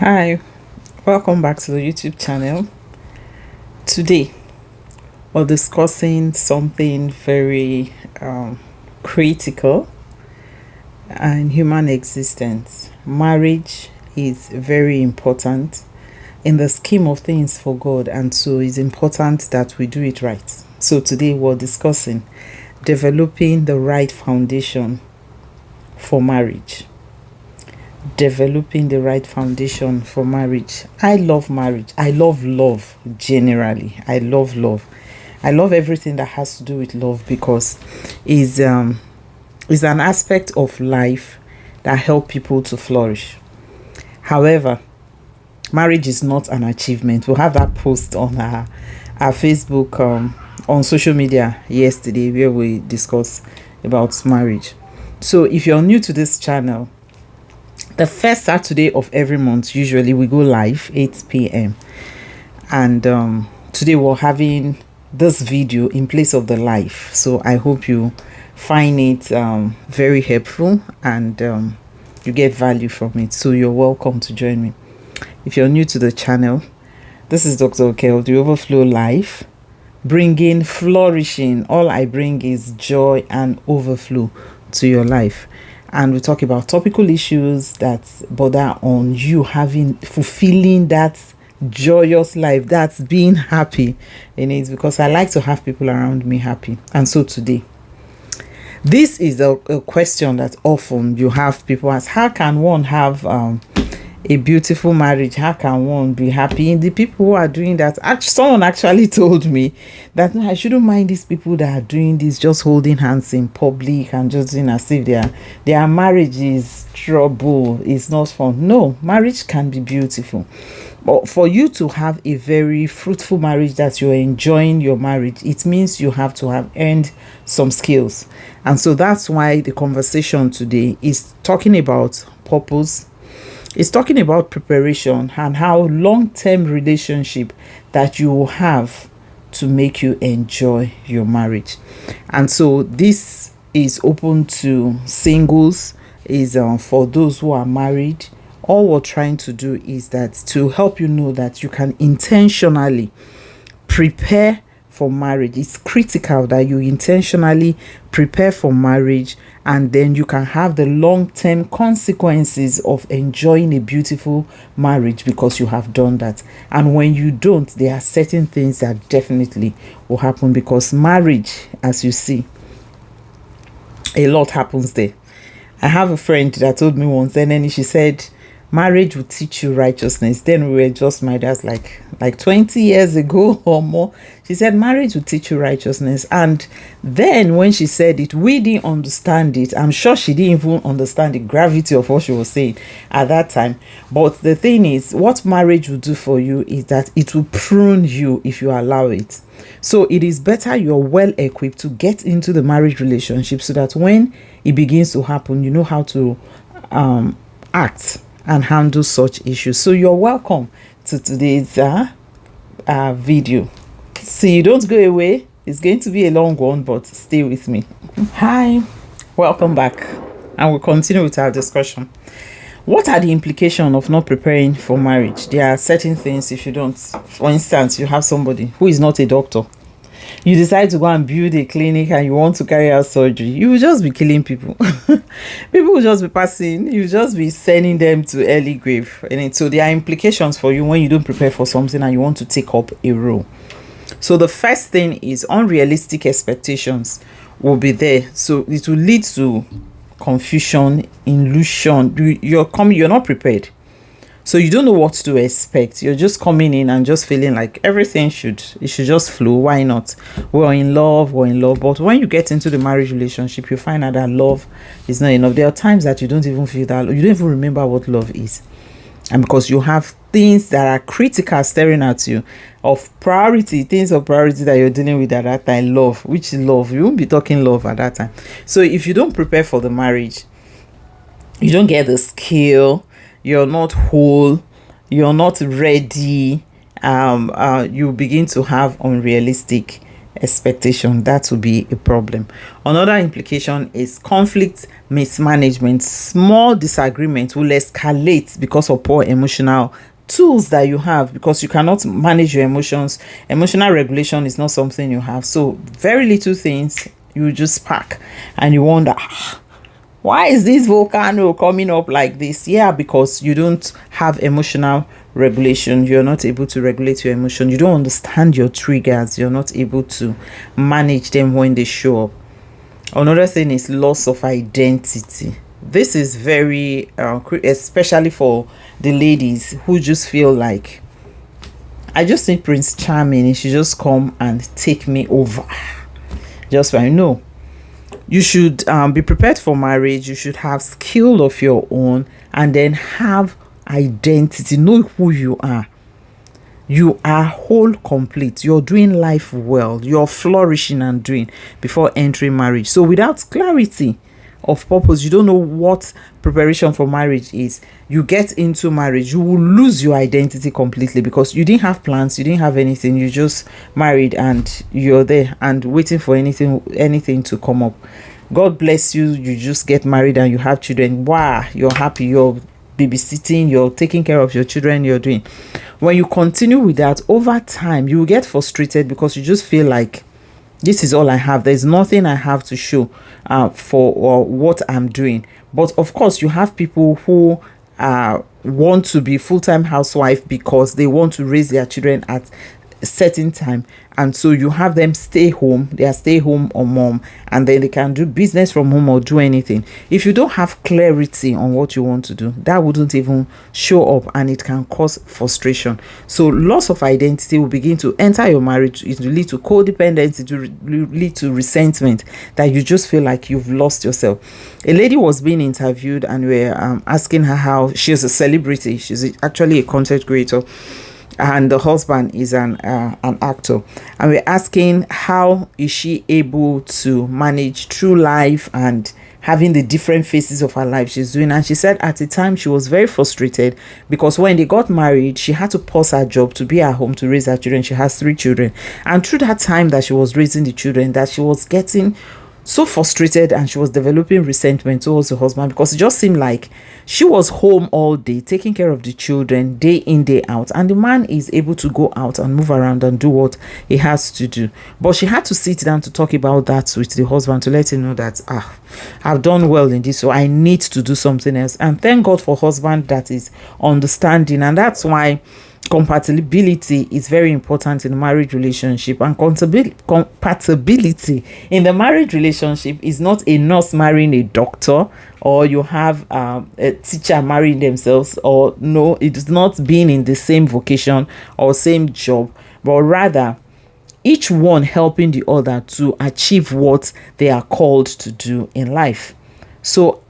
Hi, welcome back to the YouTube channel. Today, we're discussing something very critical in human existence. Marriage is very important in the scheme of things for God, and so it's important that we do it right. So today, we're discussing developing the right foundation for marriage. Developing the right foundation for marriage. I love marriage. I love love generally. I love love. I love everything that has to do with love because is an aspect of life that help people to flourish. However, marriage is not an achievement. We'll have that post on our Facebook on social media yesterday where we discuss about marriage. So if you're new to this channel, the first Saturday of every month, usually we go live 8 p.m. And today we're having this video in place of the live. So I hope you find it very helpful and you get value from it. So you're welcome to join me. If you're new to the channel, this is Dr. Okel, the Overflow Life, bringing flourishing. All I bring is joy and overflow to your life. And we talk about topical issues that bother on you fulfilling that joyous life, that's being happy in it, because I like to have people around me happy. And so today, this is a question that often you have people ask: how can one have a beautiful marriage? How can one be happy? And the people who are doing that, someone actually told me that I shouldn't mind these people that are doing this, just holding hands in public and just doing as if their marriage is trouble, it's not fun. No, marriage can be beautiful. But for you to have a very fruitful marriage, that you're enjoying your marriage, it means you have to have earned some skills. And so that's why the conversation today is talking about purpose. It's talking about preparation and how long-term relationship that you will have to make you enjoy your marriage. And so this is open to singles, is for those who are married. All we're trying to do is that to help you know that you can intentionally prepare for marriage. It's critical that you intentionally prepare for marriage, and then you can have the long-term consequences of enjoying a beautiful marriage because you have done that. And when you don't, there are certain things that definitely will happen, because marriage, as you see, a lot happens there. I have a friend that told me once, and then she said, marriage will teach you righteousness. Then we were just married, that's like 20 years ago or more. She said marriage will teach you righteousness. And then when she said it, we didn't understand it. I'm sure she didn't even understand the gravity of what she was saying at that time. But the thing is, what marriage will do for you is that it will prune you if you allow it. So it is better you're well equipped to get into the marriage relationship, so that when it begins to happen, you know how to act and handle such issues. So you're welcome to today's video. So you don't go away. It's going to be a long one, but stay with me. Hi, welcome back, and we'll continue with our discussion. What are the implications of not preparing for marriage? There are certain things if you don't. For instance, you have somebody who is not a doctor. You decide to go and build a clinic and you want to carry out surgery. You will just be killing people. People will just be passing. You will just be sending them to early grave. And so there are implications for you when you don't prepare for something and you want to take up a role. So the first thing is unrealistic expectations will be there. So it will lead to confusion, illusion. You're not prepared. So you don't know what to expect. You're just coming in and just feeling like everything should just flow. Why not? We're in love. But when you get into the marriage relationship, you find out that love is not enough. There are times that you don't even feel that. You don't even remember what love is. And because you have things that are critical staring at you, of priority, things of priority that you're dealing with at that time, love, which is love. You won't be talking love at that time. So if you don't prepare for the marriage, you don't get the skill, you're not whole, you're not ready, you begin to have unrealistic expectation. That will be a problem. Another implication is conflict mismanagement. Small disagreement will escalate because of poor emotional tools that you have, because you cannot manage your emotions. Emotional regulation is not something you have. So very little things you just spark and you wonder, why is this volcano coming up like this? Yeah, because you don't have emotional regulation. You're not able to regulate your emotion. You don't understand your triggers. You're not able to manage them when they show up. Another thing is loss of identity. This is very especially for the ladies who just feel like, I just need Prince Charming, he should just come and take me over. Just fine. No, you should be prepared for marriage. You should have skill of your own, and then have identity. Know who you are. You are whole, complete. You're doing life well. You're flourishing and doing before entering marriage. So without clarity of purpose, you don't know what preparation for marriage is. You get into marriage, you will lose your identity completely, because you didn't have plans, you didn't have anything. You just married and you're there and waiting for anything to come up. God bless you, you just get married and you have children. Wow, you're happy, you're babysitting, you're taking care of your children, you're doing. When you continue with that, over time you will get frustrated, because you just feel like, this is all I have. There's nothing I have to show for what I'm doing. But of course, you have people who want to be full-time housewife because they want to raise their children at a certain time, and so you have them stay home. They are stay home or mom, and then they can do business from home or do anything. If you don't have clarity on what you want to do, that wouldn't even show up, and it can cause frustration. So loss of identity will begin to enter your marriage. It will lead to codependency, it will lead to resentment, that you just feel like you've lost yourself. A lady was being interviewed, and we're asking her how she's a celebrity. She's actually a content creator, and the husband is an actor, and we're asking how is she able to manage through life and having the different phases of her life she's doing. And she said at the time she was very frustrated, because when they got married, she had to pause her job to be at home to raise her children. She has 3 children, and through that time that she was raising the children, that she was getting so frustrated, and she was developing resentment towards the husband, because it just seemed like she was home all day taking care of the children day in day out, and the man is able to go out and move around and do what he has to do. But she had to sit down to talk about that with the husband, to let him know that I've done well in this, so I need to do something else. And thank God for husband that is understanding. And that's why compatibility is very important in a marriage relationship. And compatibility in the marriage relationship is not a nurse marrying a doctor, or you have a teacher marrying themselves, or no, it's not being in the same vocation or same job, but rather each one helping the other to achieve what they are called to do in life. So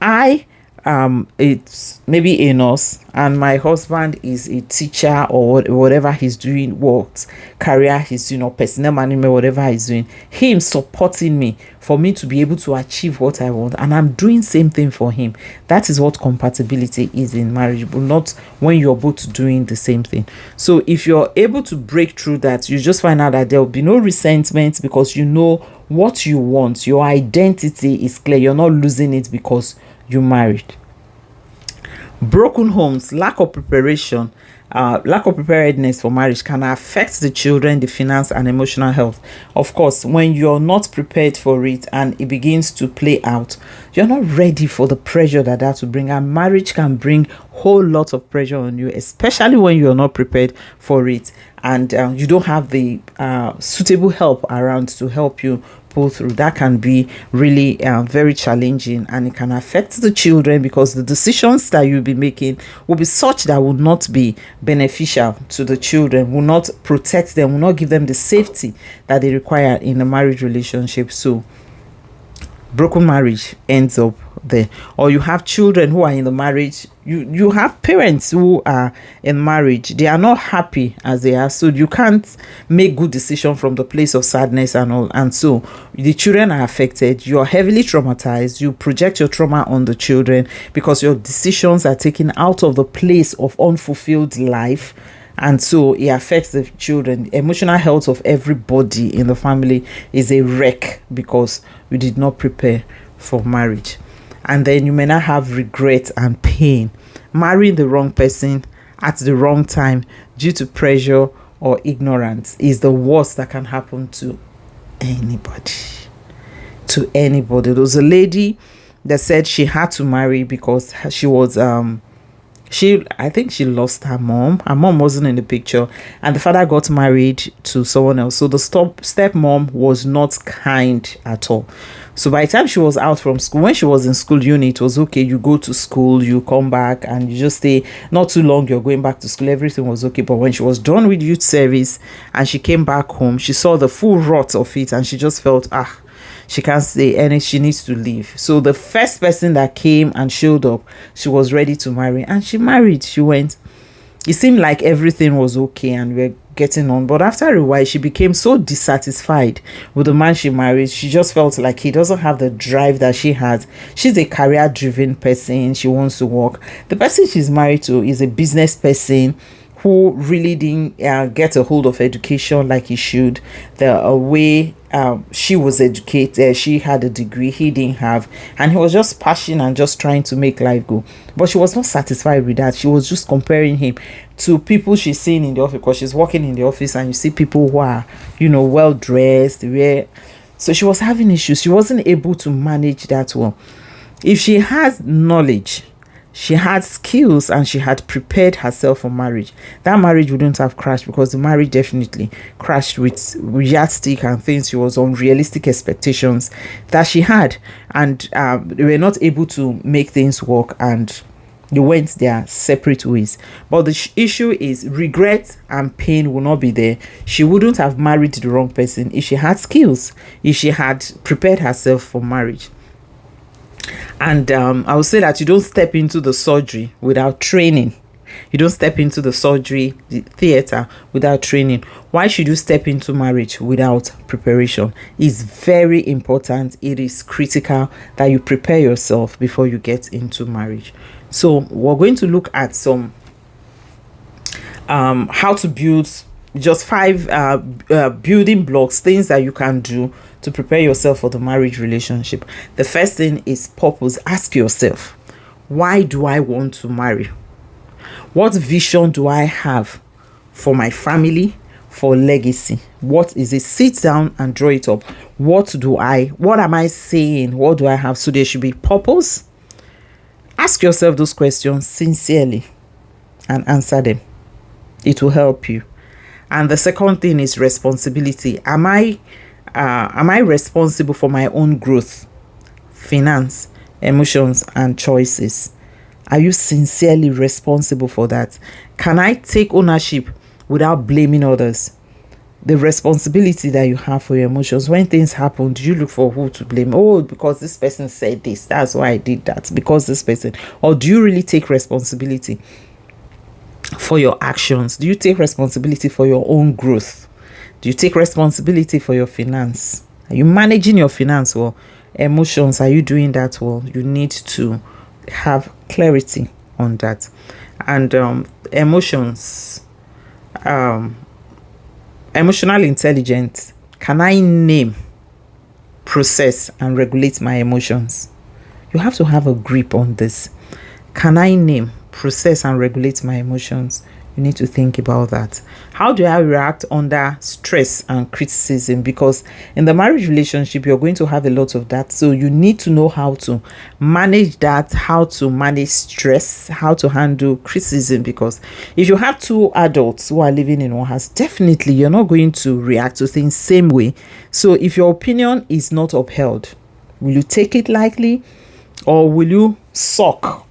it's maybe a nurse, and my husband is a teacher, or whatever he's doing, what career he's doing, or personnel management, whatever he's doing, him supporting me for me to be able to achieve what I want, and I'm doing same thing for him. That is what compatibility is in marriage, but not when you're both doing the same thing. So if you're able to break through that, you just find out that there will be no resentment, because you know what you want. Your identity is clear. You're not losing it because you married. Broken homes, lack of preparation, lack of preparedness for marriage can affect the children, the finance, and emotional health. Of course, when you're not prepared for it and it begins to play out, you're not ready for the pressure that will bring. And marriage can bring whole lot of pressure on you, especially when you're not prepared for it, and you don't have the suitable help around to help you pull through. That can be really very challenging, and it can affect the children, because the decisions that you'll be making will be such that will not be beneficial to the children, will not protect them, will not give them the safety that they require in a marriage relationship. So broken marriage ends up there. Or you have children who are in the marriage, you have parents who are in marriage, they are not happy as they are, so you can't make good decision from the place of sadness and all, and so the children are affected. You're heavily traumatized. You project your trauma on the children, because your decisions are taken out of the place of unfulfilled life, and so it affects the children. Emotional health of everybody in the family is a wreck because we did not prepare for marriage. And then you may not have regret and pain. Marrying the wrong person at the wrong time due to pressure or ignorance is the worst that can happen to anybody. There was a lady that said she had to marry because she was I think she lost her mom. Her mom wasn't in the picture, and the father got married to someone else. So the stepmom was not kind at all. So by the time she was out from school, when she was in school it was okay. You go to school, you come back, and you just stay. Not too long, you're going back to school. Everything was okay. But when she was done with youth service and she came back home, she saw the full rot of it, and she just felt, she can't stay and she needs to leave. So the first person that came and showed up, she was ready to marry, and she married. She went. It seemed like everything was okay and we're getting on, but after a while she became so dissatisfied with the man she married. She just felt like he doesn't have the drive that she has. She's a career driven person. She wants to work. The person she's married to is a business person who really didn't get a hold of education like he should. The way she was educated, she had a degree he didn't have, and he was just passionate and just trying to make life go. But she was not satisfied with that. She was just comparing him to people she's seen in the office, because she's working in the office and you see people who are, well dressed. So she was having issues. She wasn't able to manage that well. If she has knowledge, she had skills, and she had prepared herself for marriage, that marriage wouldn't have crashed, because the marriage definitely crashed with yardstick and things. She was unrealistic expectations that she had, and they were not able to make things work, and they went their separate ways. But the issue is regret and pain will not be there. She wouldn't have married the wrong person if she had skills, if she had prepared herself for marriage. And I would say that you don't step into the surgery without training. You don't step into the surgery theater without training. Why should you step into marriage without preparation? It's very important. It is critical that you prepare yourself before you get into marriage. So we're going to look at some how to build, just 5 building blocks, things that you can do to prepare yourself for the marriage relationship. The first thing is purpose. Ask yourself, why do I want to marry? What vision do I have for my family, for legacy? What is it? Sit down and draw it up. What am I saying? What do I have? So there should be purpose. Ask yourself those questions sincerely and answer them. It will help you. And the second thing is responsibility. Am I responsible for my own growth, finance, emotions, and choices? Are you sincerely responsible for that? Can I take ownership without blaming others? The responsibility that you have for your emotions. When things happen, do you look for who to blame? Oh, because this person said this, that's why I did that, because this person. Or do you really take responsibility for your actions? Do you take responsibility for your own growth? Do you take responsibility for your finance? Are you managing your finance well? Emotions, are you doing that well? You need to have clarity on that. And emotions, emotional intelligence. Can I name, process, and regulate my emotions? You have to have a grip on this. Can I name, process, and regulate my emotions? You need to think about that. How do I react under stress and criticism? Because in the marriage relationship, you're going to have a lot of that. So you need to know how to manage that, how to manage stress, how to handle criticism. Because if you have 2 adults who are living in one house, definitely you're not going to react to things same way. So if your opinion is not upheld, will you take it lightly, or will you suck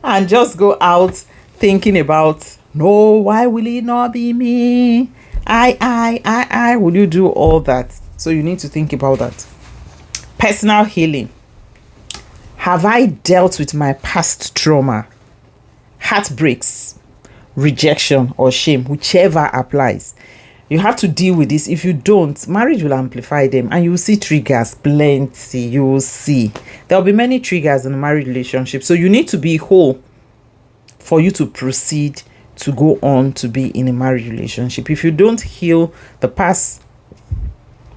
and just go out thinking about, no, why will it not be me? I. Will you do all that? So you need to think about that. Personal healing. Have I dealt with my past trauma, heartbreaks, rejection, or shame, whichever applies? You have to deal with this. If you don't, marriage will amplify them, and you will see triggers plenty. You will see there will be many triggers in a marriage relationship. So you need to be whole for you to proceed to go on to be in a marriage relationship. If you don't heal the past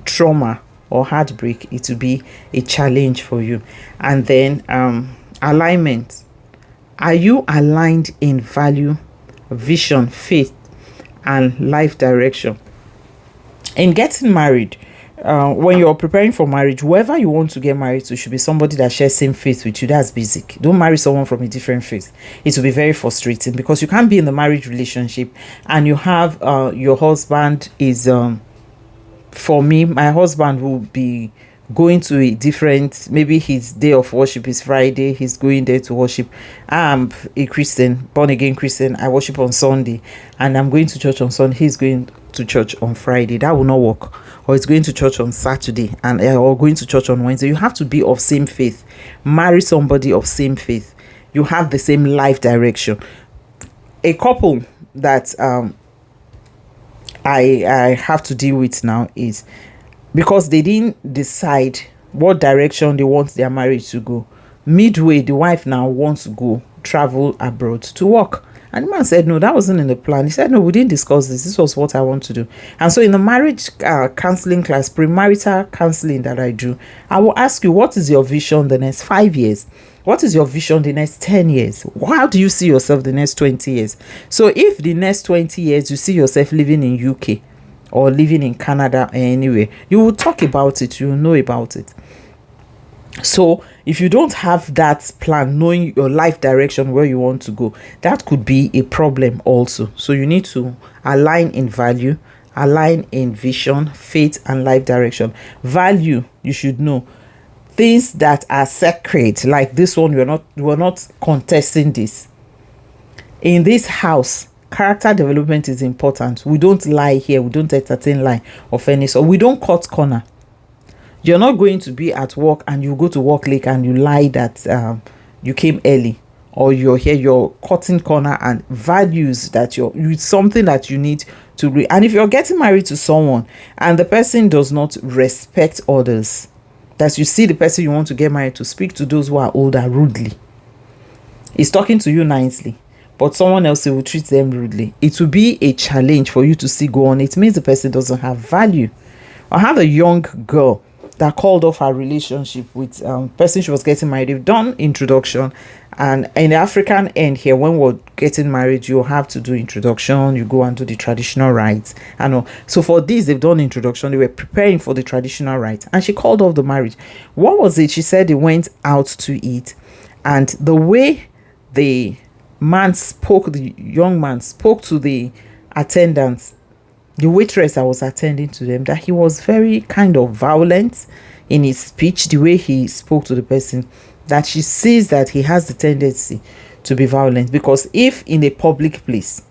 trauma or heartbreak, it will be a challenge for you. And then alignment. Are you aligned in value, vision, faith, and life direction? In getting married, when you're preparing for marriage, whoever you want to get married to should be somebody that shares same faith with you. That's basic. Don't marry someone from a different faith. It will be very frustrating, because you can't be in the marriage relationship and you have your husband is for me, my husband will be going to a different, maybe his day of worship is Friday, he's going there to worship. I'm a Christian, born again Christian. I worship on Sunday and I'm going to church on Sunday. He's going to church on Friday. That will not work. Or it's going to church on Saturday and or going to church on Wednesday. You have to be of same faith. Marry somebody of same faith. You have the same life direction. A couple that I have to deal with now is because they didn't decide what direction they want their marriage to go. Midway, the wife now wants to go travel abroad to work. And the man said, no, that wasn't in the plan. He said, no, we didn't discuss this. This was what I want to do. And so in the marriage counseling class, premarital counseling that I do, I will ask you, what is your vision the next 5 years? What is your vision the next 10 years? How do you see yourself the next 20 years? So if the next 20 years you see yourself living in UK or living in Canada or anywhere, you will talk about it, you will know about it. So if you don't have that plan, knowing your life direction, where you want to go, that could be a problem also. So you need to align in value, align in vision, faith, and life direction. Value, you should know things that are sacred, like this one. We're not contesting this. In this house, character development is important. We don't lie here. We don't entertain lie of any sort. We don't cut corner. You're not going to be at work and you go to work late and you lie that you came early, or you're here, you're cutting corner. And values that you're something that you need to and if you're getting married to someone and the person does not respect others, that you see the person you want to get married to speak to those who are older rudely, he's talking to you nicely, but someone else will treat them rudely, it will be a challenge for you to see go on. It means the person doesn't have value. I have a young girl that called off her relationship with person she was getting married. They've done introduction, and in the African end here, when we're getting married, you have to do introduction, you go and do the traditional rites and all. So for this, they've done introduction, they were preparing for the traditional rites, and she called off the marriage. What was it? She said they went out to eat, and the way the young man spoke to the attendants, the waitress that was attending to them, that he was very kind of violent in his speech, the way he spoke to the person, that she sees that he has the tendency to be violent. Because if in a public place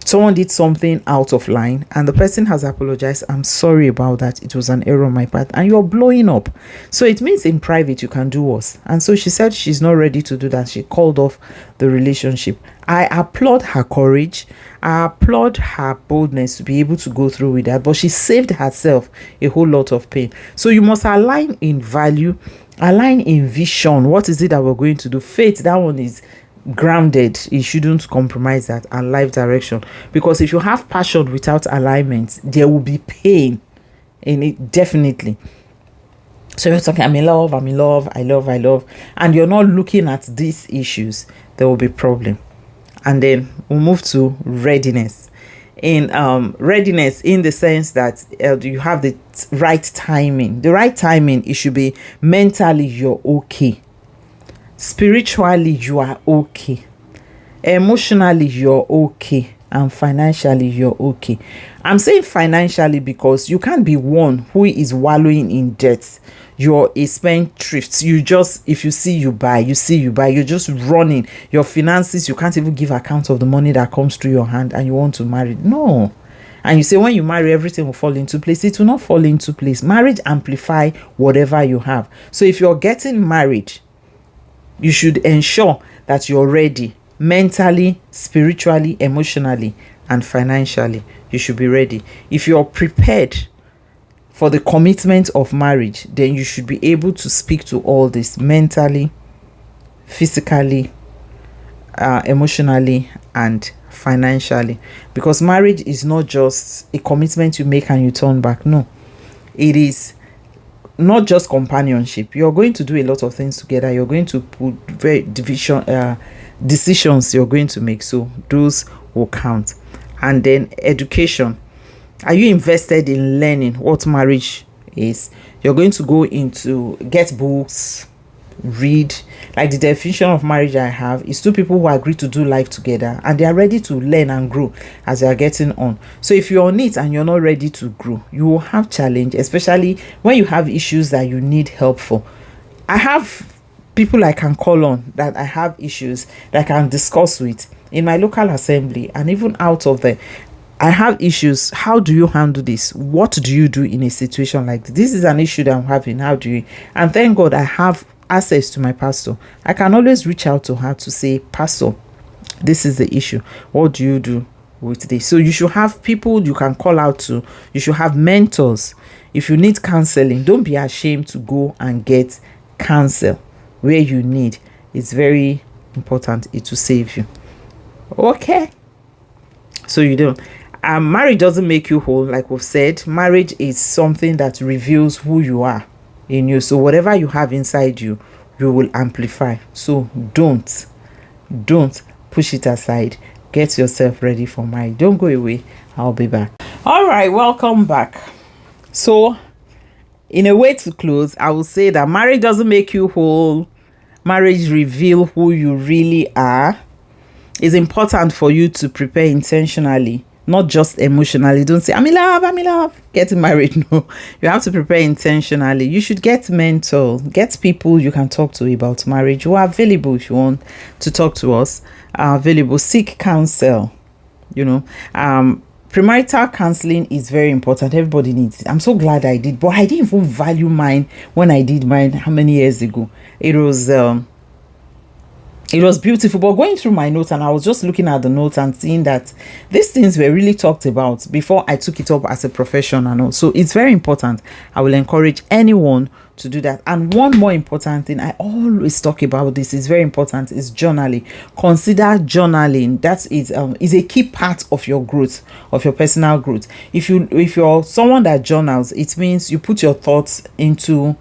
someone did something out of line and the person has apologized, I'm sorry about that, it was an error on my part, and you're blowing up, so it means in private you can do worse. And so she said she's not ready to do that. She called off the relationship. I applaud her courage, I applaud her boldness to be able to go through with that, but she saved herself a whole lot of pain. So you must align in value, align in vision. What is it that we're going to do? Faith, that one is grounded. You shouldn't compromise that. And life direction, because if you have passion without alignment, there will be pain in it, definitely. So you're talking, I'm in love, I love, and you're not looking at these issues, there will be problem. And then we'll move to readiness. In readiness, in the sense that you have the right timing. The right timing, it should be mentally you're okay, spiritually you are okay, emotionally you're okay, and financially you're okay. I'm saying financially because you can't be one who is wallowing in debt. You're a spendthrift. You just, if you see you buy, you're just running your finances. You can't even give account of the money that comes through your hand, and you want to marry. No. And you say when you marry, everything will fall into place. It will not fall into place. Marriage amplify whatever you have. So if you're getting married, you should ensure that you're ready mentally, spiritually, emotionally, and financially. You should be ready. If you're prepared for the commitment of marriage, then you should be able to speak to all this mentally, physically, emotionally, and financially, because marriage is not just a commitment you make and you turn back. No, it is not just companionship. You're going to do a lot of things together. You're going to put very decisions you're going to make, so those will count. And then education. Are you invested in learning what marriage is? You're going to go into get books, read. Like the definition of marriage I have is two people who agree to do life together and they are ready to learn and grow as they are getting on. So if you're on it and you're not ready to grow, you will have challenge, especially when you have issues that you need help for. I have people I can call on that I have issues that I can discuss with in my local assembly and even out of there. I have issues. How do you handle this? What do you do in a situation like this? This is an issue that I'm having. How do you? And thank God I have access to my pastor. I can always reach out to her to say, Pastor, this is the issue. What do you do with this? So you should have people you can call out to. You should have mentors. If you need counseling, don't be ashamed to go and get counsel where you need. It's very important. It will save you. Okay. So you don't. Marriage doesn't make you whole, like we've said. Marriage is something that reveals who you are in you. So whatever you have inside you, you will amplify. So don't push it aside. Get yourself ready for marriage. Don't go away. I'll be back. All right, welcome back. So in a way to close, I will say that marriage doesn't make you whole. Marriage reveals who you really are. It's important for you to prepare intentionally, not just emotionally. Don't say, I'm in love, getting married. No, you have to prepare intentionally. You should get mentor, get people you can talk to about marriage who are available if you want to talk to us, are available. Seek counsel, premarital counseling is very important. Everybody needs it. I'm so glad I did, but I didn't even value mine when I did mine how many years ago. It was beautiful, but going through my notes and I was just looking at the notes and seeing that these things were really talked about before I took it up as a profession and all. So it's very important. I will encourage anyone to do that. And one more important thing, I always talk about this, is very important, is journaling. Consider journaling. That is a key part of your growth, of your personal growth. If you're someone that journals, it means you put your thoughts into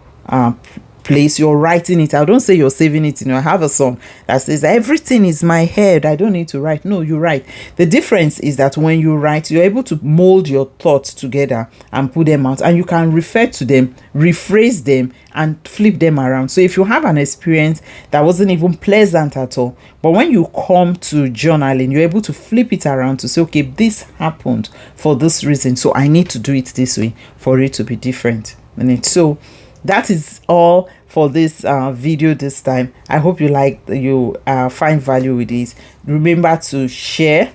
place, you're writing it. I don't say you're saving it. I have a song that says everything is my head, I don't need to write. No, you write. The difference is that when you write, you're able to mold your thoughts together and put them out, and you can refer to them, rephrase them, and flip them around. So if you have an experience that wasn't even pleasant at all, but when you come to journaling, you're able to flip it around to say, okay, this happened for this reason, so I need to do it this way for it to be different. So that is all for this video this time. I hope you find value with this. Remember to share,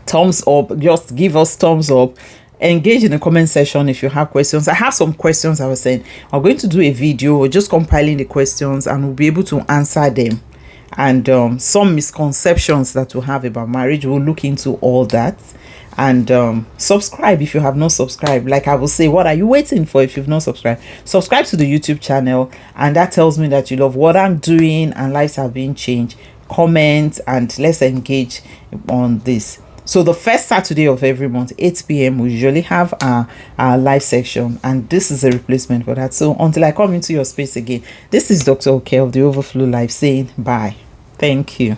thumbs up, just give us thumbs up, engage in the comment section if you have questions. I have some questions. I was saying I'm going to do a video just compiling the questions and we'll be able to answer them, and some misconceptions that we have about marriage. We'll look into all that. And subscribe if you have not subscribed. Like I will say, what are you waiting for if you've not subscribed? Subscribe to the YouTube channel, and that tells me that you love what I'm doing and lives have been changed. Comment and let's engage on this. So the first Saturday of every month, 8 p.m, we usually have our live section, and this is a replacement for that. So until I come into your space again, this is Dr. Oke of the Overflow Life saying bye. Thank you.